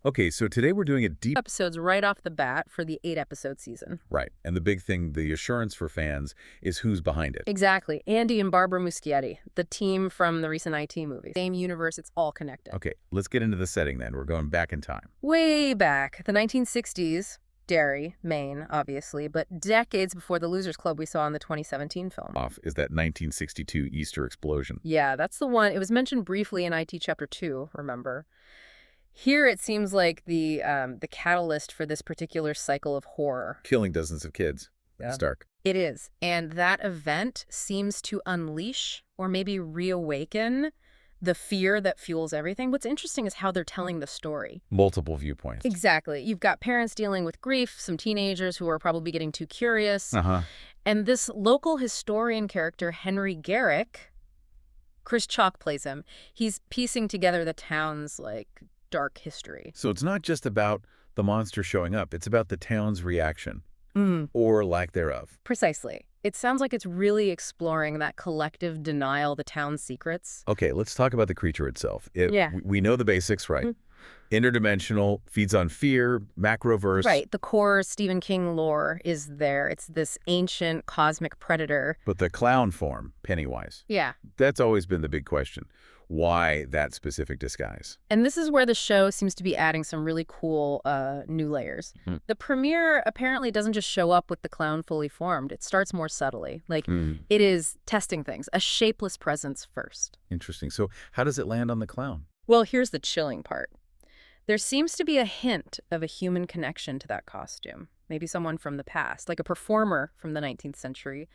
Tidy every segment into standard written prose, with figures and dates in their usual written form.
Okay, so today we're doing a deep Episodes right off the bat for the 8-episode season. right. And the big thing, the assurance for fans, is who's behind it. Exactly. Andy and Barbara Muschietti, the team from the recent IT movies. Same universe, it's all connected. Okay, let's get into the setting then. We're going back in time. Way back, the 1960s, Derry, Maine, obviously, but decades before the Losers Club we saw in the 2017 film. Off is that 1962 Easter explosion. Yeah, that's the one. It was mentioned briefly in IT Chapter 2, remember? Here it seems like the catalyst for this particular cycle of horror. Killing dozens of kids. Yeah. Stark. It is. And that event seems to unleash or maybe reawaken the fear that fuels everything. What's interesting is how they're telling the story. Multiple viewpoints. Exactly. You've got parents dealing with grief, some teenagers who are probably getting too curious. Uh-huh. And this local historian character, Henry Garrick, Chris Chalk plays him. He's piecing together the town's, dark history. So it's not just about the monster showing up. It's about the town's reaction. Or lack thereof. Precisely. It sounds like it's really exploring that collective denial, the town's secrets. Okay, let's talk about the creature itself. Yeah. We know the basics, right? Interdimensional, feeds on fear, macroverse. Right. The core Stephen King lore is there. It's this ancient cosmic predator. But the clown form, Pennywise. Yeah. That's always been the big question. Why that specific disguise? And this is where the show seems to be adding some really cool new layers. The premiere apparently doesn't just show up with the clown fully formed. It starts more subtly. It is testing things, a shapeless presence first. Interesting. So how does it land on the clown? Well, here's the chilling part. There seems to be a hint of a human connection to that costume. Maybe someone from the past, like a performer from the 19th century,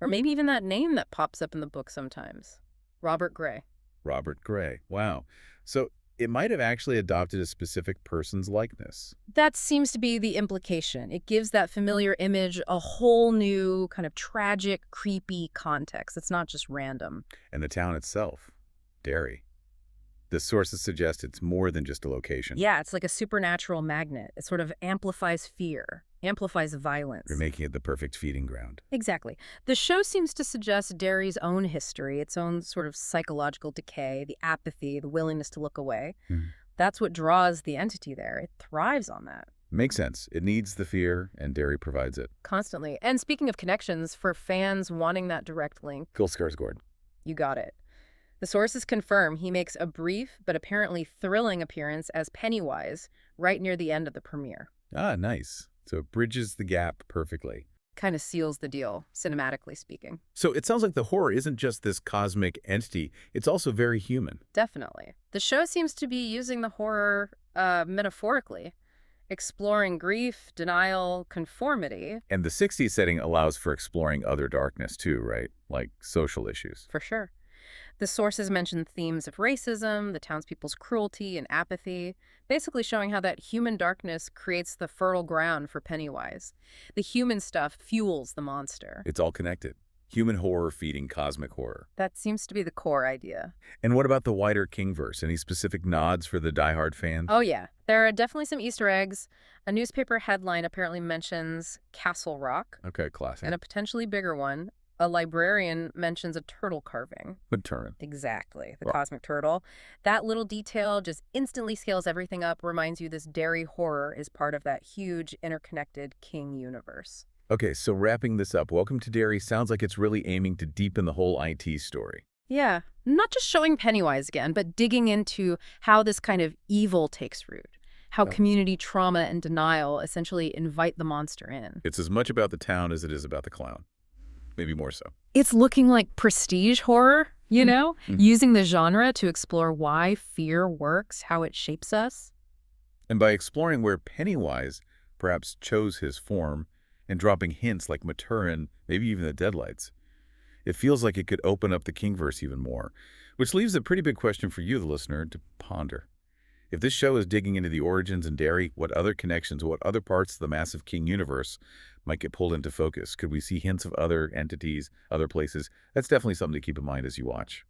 or maybe even that name that pops up in the book sometimes, Robert Gray. Robert Gray. Wow. So it might have actually adopted a specific person's likeness. That seems to be the implication. It gives that familiar image a whole new kind of tragic, creepy context. It's not just random. And the town itself, Derry. The sources suggest it's more than just a location. Yeah, it's like a supernatural magnet. It sort of amplifies fear, amplifies violence. You're making it the perfect feeding ground. Exactly. The show seems to suggest Derry's own history, its own sort of psychological decay, the apathy, the willingness to look away. That's what draws the entity there. It thrives on that. Makes sense. It needs the fear, and Derry provides it. Constantly. And speaking of connections, for fans wanting that direct link, Skarsgard. you got it. The sources confirm he makes a brief but apparently thrilling appearance as Pennywise right near the end of the premiere. Ah, nice. So it bridges the gap perfectly. Kind of seals the deal, cinematically speaking. So it sounds like the horror isn't just this cosmic entity. It's also very human. Definitely. The show seems to be using the horror metaphorically, exploring grief, denial, conformity. And the 60s setting allows for exploring other darkness too, right? Like social issues. For sure. The sources mention themes of racism, the townspeople's cruelty and apathy, basically showing how that human darkness creates the fertile ground for Pennywise. The human stuff fuels the monster. It's all connected. Human horror feeding cosmic horror. That seems to be the core idea. And what about the wider Kingverse? Any specific nods for the diehard fans? Oh, yeah. There are definitely some Easter eggs. A newspaper headline apparently mentions Castle Rock. Okay, classic. And a potentially bigger one. A librarian mentions a turtle carving. Good turn. Exactly, the Right. cosmic turtle. That little detail just instantly scales everything up, reminds you this Derry horror is part of that huge, interconnected King universe. Okay, so wrapping this up, Welcome to Derry sounds like it's really aiming to deepen the whole IT story. Yeah, not just showing Pennywise again, but digging into how this kind of evil takes root, how community trauma and denial essentially invite the monster in. It's as much about the town as it is about the clown. Maybe more so. It's looking like prestige horror, using the genre to explore why fear works, how it shapes us. And by exploring where Pennywise perhaps chose his form and dropping hints like Maturin, maybe even the Deadlights, it feels like it could open up the Kingverse even more, which leaves a pretty big question for you, the listener, to ponder. If this show is digging into the origins in Derry, what other connections, what other parts of the massive King universe might get pulled into focus? Could we see hints of other entities, other places? That's definitely something to keep in mind as you watch.